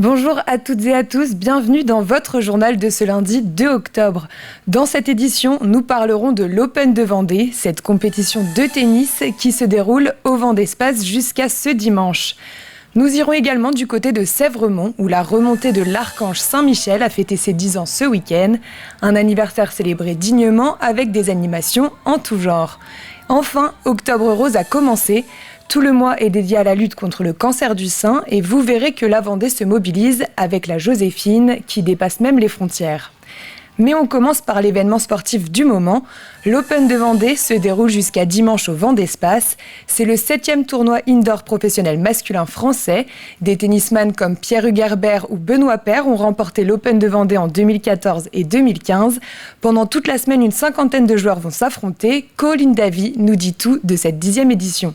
Bonjour à toutes et à tous, bienvenue dans votre journal de ce lundi 2 octobre. Dans cette édition, nous parlerons de l'Open de Vendée, cette compétition de tennis qui se déroule au Vendée-Space jusqu'à ce dimanche. Nous irons également du côté de Sèvremont, où la remontée de l'Archange Saint-Michel a fêté ses 10 ans ce week-end. Un anniversaire célébré dignement avec des animations en tout genre. Enfin, Octobre Rose a commencé. Tout le mois est dédié à la lutte contre le cancer du sein et vous verrez que la Vendée se mobilise avec la Joséphine qui dépasse même les frontières. Mais on commence par l'événement sportif du moment. L'Open de Vendée se déroule jusqu'à dimanche au Vendée-Space. C'est le 7e tournoi indoor professionnel masculin français. Des tennisman comme Pierre Hugerbert ou Benoît Paire ont remporté l'Open de Vendée en 2014 et 2015. Pendant toute la semaine, une cinquantaine de joueurs vont s'affronter. Colline Davy nous dit tout de cette 10e édition.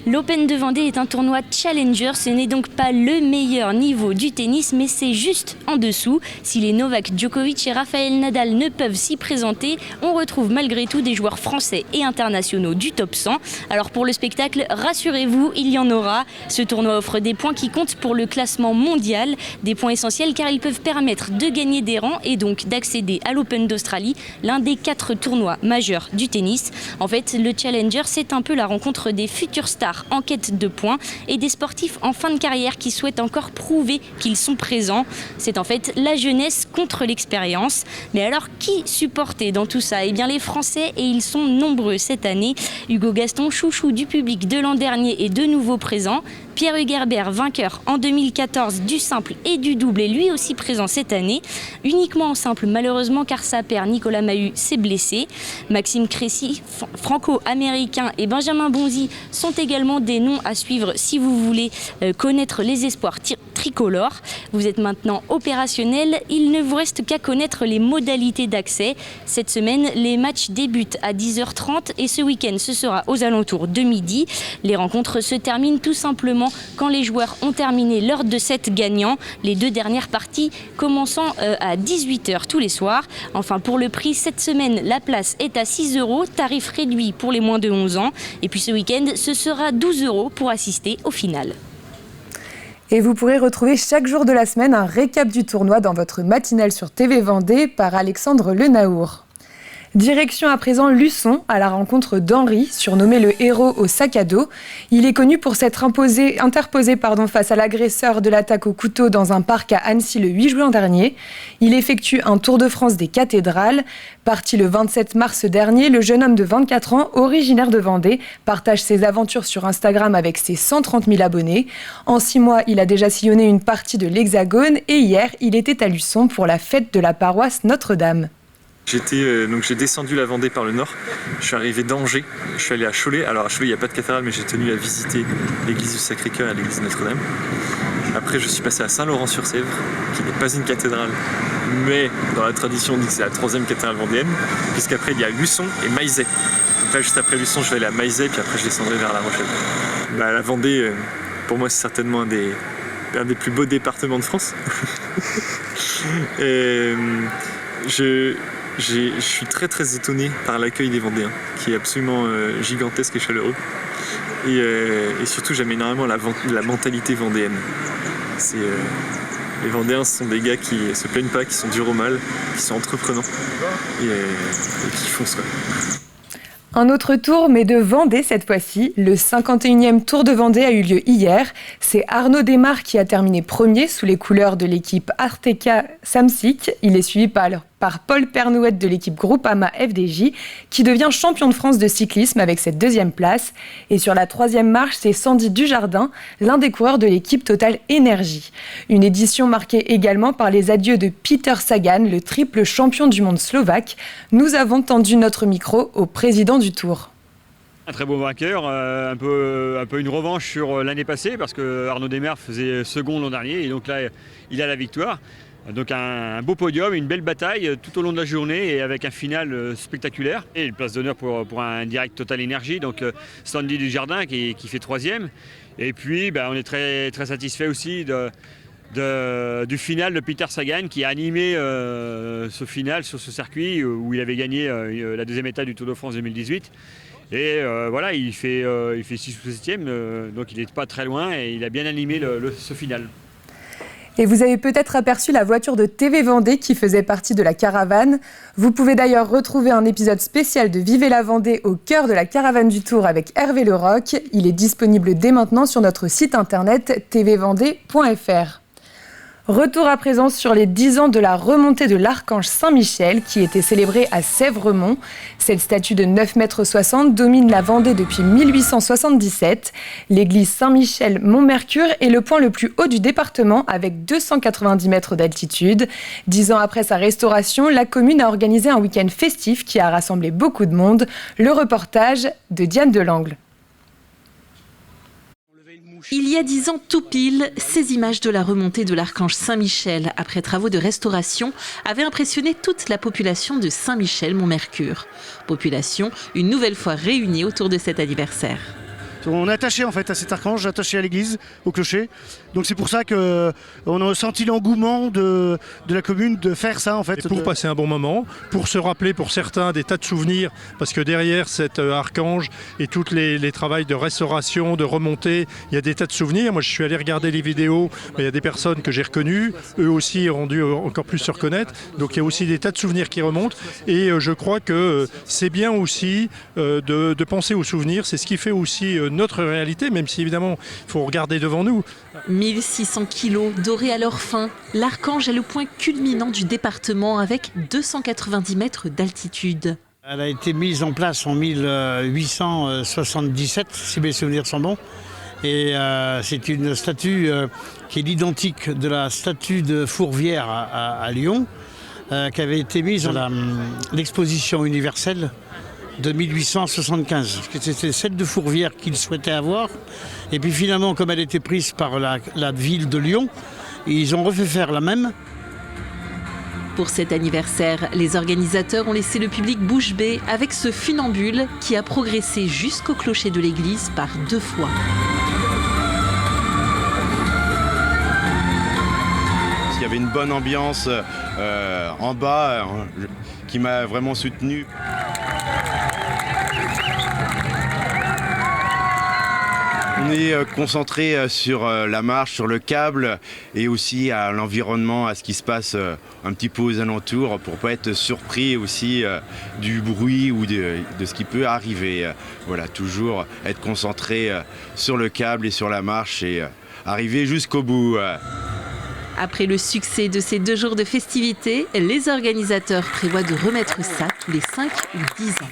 L'Open de Vendée est un tournoi challenger, ce n'est donc pas le meilleur niveau du tennis, mais c'est juste en dessous. Si les Novak Djokovic et Rafael Nadal ne peuvent s'y présenter, on retrouve malgré tout des joueurs français et internationaux du top 100. Alors pour le spectacle, rassurez-vous, il y en aura. Ce tournoi offre des points qui comptent pour le classement mondial, des points essentiels car ils peuvent permettre de gagner des rangs et donc d'accéder à l'Open d'Australie, l'un des 4 tournois majeurs du tennis. En fait, le challenger, c'est un peu la rencontre des futurs stars en quête de points et des sportifs en fin de carrière qui souhaitent encore prouver qu'ils sont présents. C'est en fait la jeunesse contre l'expérience. Mais alors qui supportait dans tout ça ? Eh bien les Français, et ils sont nombreux cette année. Hugo Gaston, chouchou du public de l'an dernier, est de nouveau présent. Pierre Hugerbert, vainqueur en 2014 du simple et du double, est lui aussi présent cette année. Uniquement en simple, malheureusement, car sa paire Nicolas Mahut s'est blessé. Maxime Cressy, franco-américain, et Benjamin Bonzi sont également des noms à suivre si vous voulez connaître les espoirs tricolores. Vous êtes maintenant opérationnel, il ne vous reste qu'à connaître les modalités d'accès. Cette semaine, les matchs débutent à 10h30 et ce week-end, ce sera aux alentours de midi. Les rencontres se terminent tout simplement quand les joueurs ont terminé l'heure de set gagnant, les 2 dernières parties commençant à 18h tous les soirs. Enfin, pour le prix, cette semaine, la place est à 6 €, tarif réduit pour les moins de 11 ans. Et puis ce week-end, ce sera 12 € pour assister au final. Et vous pourrez retrouver chaque jour de la semaine un récap du tournoi dans votre matinale sur TV Vendée par Alexandre Lenaour. Direction à présent Luçon, à la rencontre d'Henri, surnommé le héros au sac à dos. Il est connu pour s'être interposé face à l'agresseur de l'attaque au couteau dans un parc à Annecy le 8 juin dernier. Il effectue un tour de France des cathédrales. Parti le 27 mars dernier, le jeune homme de 24 ans, originaire de Vendée, partage ses aventures sur Instagram avec ses 130 000 abonnés. En 6 mois, il a déjà sillonné une partie de l'Hexagone et hier, il était à Luçon pour la fête de la paroisse Notre-Dame. J'ai descendu la Vendée par le nord, je suis arrivé d'Angers, je suis allé à Cholet. Alors à Cholet il n'y a pas de cathédrale, mais j'ai tenu à visiter l'église du Sacré-Cœur et l'église Notre-Dame. Après je suis passé à Saint-Laurent-sur-Sèvre, qui n'est pas une cathédrale, mais dans la tradition on dit que c'est la 3e cathédrale vendéenne, puisqu'après il y a Luçon et Maillezais. Donc là juste après Luçon je vais aller à Maillezais, puis après je descendrai vers La Rochelle. La Vendée, pour moi c'est certainement un des plus beaux départements de France. Et je suis très très étonné par l'accueil des Vendéens, qui est absolument gigantesque et chaleureux. Et surtout j'aime énormément la mentalité vendéenne. Les Vendéens sont des gars qui se plaignent pas, qui sont durs au mal, qui sont entreprenants et qui foncent quoi. Un autre tour, mais de Vendée cette fois-ci. Le 51e Tour de Vendée a eu lieu hier. C'est Arnaud Desmar qui a terminé premier sous les couleurs de l'équipe Arteca Samsic. Il est suivi par Paul Pernouette de l'équipe Groupama FDJ qui devient champion de France de cyclisme avec cette 2e place. Et sur la 3e marche, c'est Sandy Dujardin, l'un des coureurs de l'équipe Total Énergie. Une édition marquée également par les adieux de Peter Sagan, le triple champion du monde slovaque. Nous avons tendu notre micro au président du Tour. Un très beau vainqueur, un peu une revanche sur l'année passée parce que Arnaud Desmar faisait second l'an dernier et donc là il a la victoire. Donc un beau podium, une belle bataille tout au long de la journée et avec un final spectaculaire. Et une place d'honneur pour un direct Total Énergie, donc Sandy Dujardin qui fait 3e. Et puis on est très, très satisfait aussi du final de Peter Sagan qui a animé ce final sur ce circuit où il avait gagné la 2e étape du Tour de France 2018. Et voilà, il fait 6 ou 7e, donc il n'est pas très loin et il a bien animé ce final. Et vous avez peut-être aperçu la voiture de TV Vendée qui faisait partie de la caravane. Vous pouvez d'ailleurs retrouver un épisode spécial de Vivez la Vendée au cœur de la caravane du Tour avec Hervé Leroc. Il est disponible dès maintenant sur notre site internet tvvendée.fr. Retour à présent sur les 10 ans de la remontée de l'archange Saint-Michel qui était célébrée à Sèvremont. Cette statue de 9,60 m domine la Vendée depuis 1877. L'église Saint-Michel-Mont-Mercure est le point le plus haut du département avec 290 mètres d'altitude. 10 ans après sa restauration, la commune a organisé un week-end festif qui a rassemblé beaucoup de monde. Le reportage de Diane Delangle. Il y a 10 ans tout pile, ces images de la remontée de l'archange Saint-Michel après travaux de restauration avaient impressionné toute la population de Saint-Michel-Mont-Mercure. Population une nouvelle fois réunie autour de cet anniversaire. On est attaché en fait à cet archange, attaché à l'église, au clocher. Donc c'est pour ça qu'on a senti l'engouement de la commune de faire ça en fait. Et pour passer un bon moment, pour se rappeler pour certains des tas de souvenirs, parce que derrière cet archange et tous les travaux de restauration, de remontée, il y a des tas de souvenirs. Moi je suis allé regarder les vidéos, il y a des personnes que j'ai reconnues, eux aussi ont dû encore plus se reconnaître. Donc il y a aussi des tas de souvenirs qui remontent et je crois que c'est bien aussi de penser aux souvenirs, c'est ce qui fait aussi notre réalité, même si évidemment il faut regarder devant nous. 1600 kilos dorés à leur fin, l'archange est le point culminant du département avec 290 mètres d'altitude. Elle a été mise en place en 1877, si mes souvenirs sont bons. Et c'est une statue qui est l'identique de la statue de Fourvière à Lyon, qui avait été mise dans l'exposition universelle de 1875. C'était celle de Fourvière qu'ils souhaitaient avoir. Et puis finalement, comme elle était prise par la ville de Lyon, ils ont refait faire la même. Pour cet anniversaire, les organisateurs ont laissé le public bouche bée avec ce funambule qui a progressé jusqu'au clocher de l'église par 2 fois. Il y avait une bonne ambiance en bas qui m'a vraiment soutenu. On est concentré sur la marche, sur le câble et aussi à l'environnement, à ce qui se passe un petit peu aux alentours pour ne pas être surpris aussi du bruit ou de ce qui peut arriver. Voilà, toujours être concentré sur le câble et sur la marche et arriver jusqu'au bout. Après le succès de ces 2 jours de festivités, les organisateurs prévoient de remettre ça tous les 5 ou 10 ans.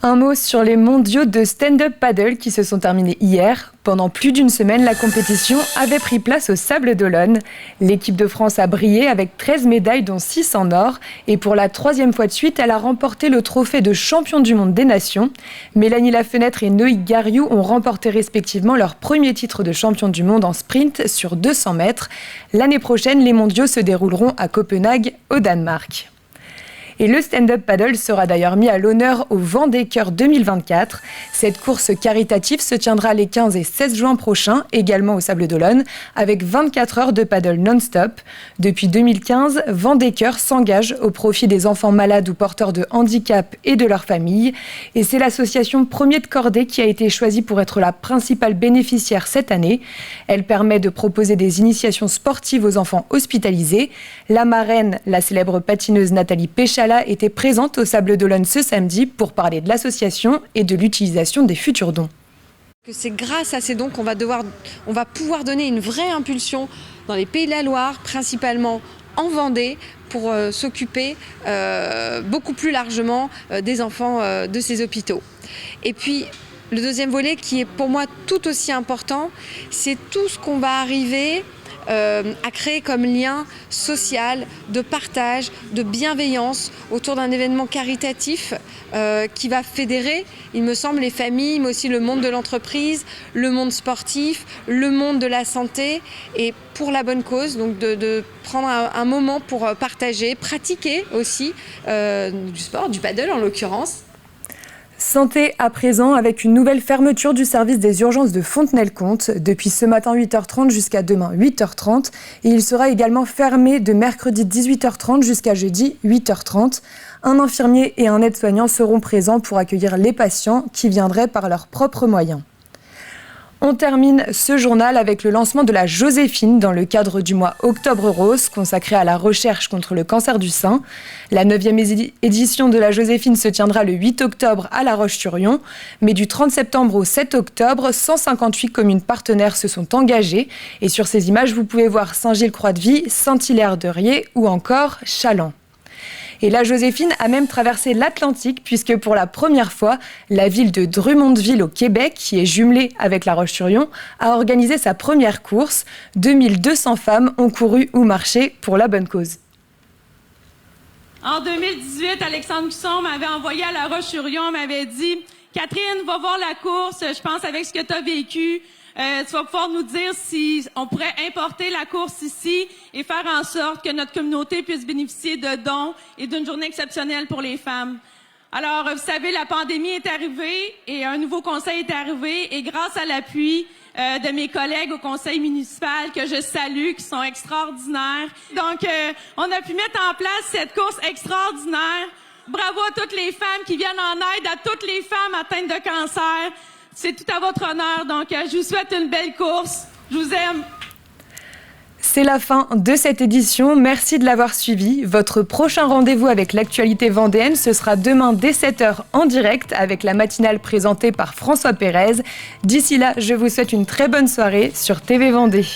Un mot sur les mondiaux de stand-up paddle qui se sont terminés hier. Pendant plus d'une semaine, la compétition avait pris place au Sables d'Olonne. L'équipe de France a brillé avec 13 médailles dont 6 en or. Et pour la 3e fois de suite, elle a remporté le trophée de champion du monde des nations. Mélanie Lafenêtre et Noïc Gariou ont remporté respectivement leur premier titre de champion du monde en sprint sur 200 mètres. L'année prochaine, les mondiaux se dérouleront à Copenhague, au Danemark. Et le stand-up paddle sera d'ailleurs mis à l'honneur au Vendée Cœur 2024. Cette course caritative se tiendra les 15 et 16 juin prochains, également au Sables d'Olonne, avec 24 heures de paddle non-stop. Depuis 2015, Vendée Cœur s'engage au profit des enfants malades ou porteurs de handicap et de leurs familles. Et c'est l'association Premier de Cordée qui a été choisie pour être la principale bénéficiaire cette année. Elle permet de proposer des initiations sportives aux enfants hospitalisés. La marraine, la célèbre patineuse Nathalie Péchala, était présente au Sables d'Olonne ce samedi pour parler de l'association et de l'utilisation des futurs dons. C'est grâce à ces dons qu'on va pouvoir donner une vraie impulsion dans les Pays de la Loire, principalement en Vendée, pour s'occuper beaucoup plus largement des enfants de ces hôpitaux. Et puis, le deuxième volet qui est pour moi tout aussi important, c'est tout ce qu'on va arriver à créer comme lien social, de partage, de bienveillance autour d'un événement caritatif qui va fédérer, il me semble, les familles, mais aussi le monde de l'entreprise, le monde sportif, le monde de la santé, et pour la bonne cause, donc de prendre un moment pour partager, pratiquer aussi du sport, du paddle en l'occurrence. Santé à présent avec une nouvelle fermeture du service des urgences de Fontenay-le-Comte depuis ce matin 8h30 jusqu'à demain 8h30 et il sera également fermé de mercredi 18h30 jusqu'à jeudi 8h30. Un infirmier et un aide-soignant seront présents pour accueillir les patients qui viendraient par leurs propres moyens. On termine ce journal avec le lancement de la Joséphine dans le cadre du mois Octobre Rose consacré à la recherche contre le cancer du sein. La 9e édition de la Joséphine se tiendra le 8 octobre à La Roche-sur-Yon. Mais du 30 septembre au 7 octobre, 158 communes partenaires se sont engagées. Et sur ces images, vous pouvez voir Saint-Gilles-Croix-de-Vie, Saint-Hilaire-de-Riez ou encore Challans. Et la Joséphine a même traversé l'Atlantique puisque pour la première fois, la ville de Drummondville au Québec, qui est jumelée avec La Roche-sur-Yon, a organisé sa première course. 2200 femmes ont couru ou marché pour la bonne cause. En 2018, Alexandre Cusson m'avait envoyé à La Roche-sur-Yon, m'avait dit « Catherine, va voir la course, je pense avec ce que tu as vécu. Tu vas pouvoir nous dire si on pourrait importer la course ici et faire en sorte que notre communauté puisse bénéficier de dons et d'une journée exceptionnelle pour les femmes. » Alors, vous savez, la pandémie est arrivée et un nouveau conseil est arrivé et grâce à l'appui de mes collègues au conseil municipal que je salue, qui sont extraordinaires. Donc, on a pu mettre en place cette course extraordinaire. Bravo à toutes les femmes qui viennent en aide à toutes les femmes atteintes de cancer. C'est tout à votre honneur, donc je vous souhaite une belle course. Je vous aime. C'est la fin de cette édition. Merci de l'avoir suivi. Votre prochain rendez-vous avec l'actualité vendéenne, ce sera demain dès 7h en direct avec la matinale présentée par François Pérez. D'ici là, je vous souhaite une très bonne soirée sur TV Vendée.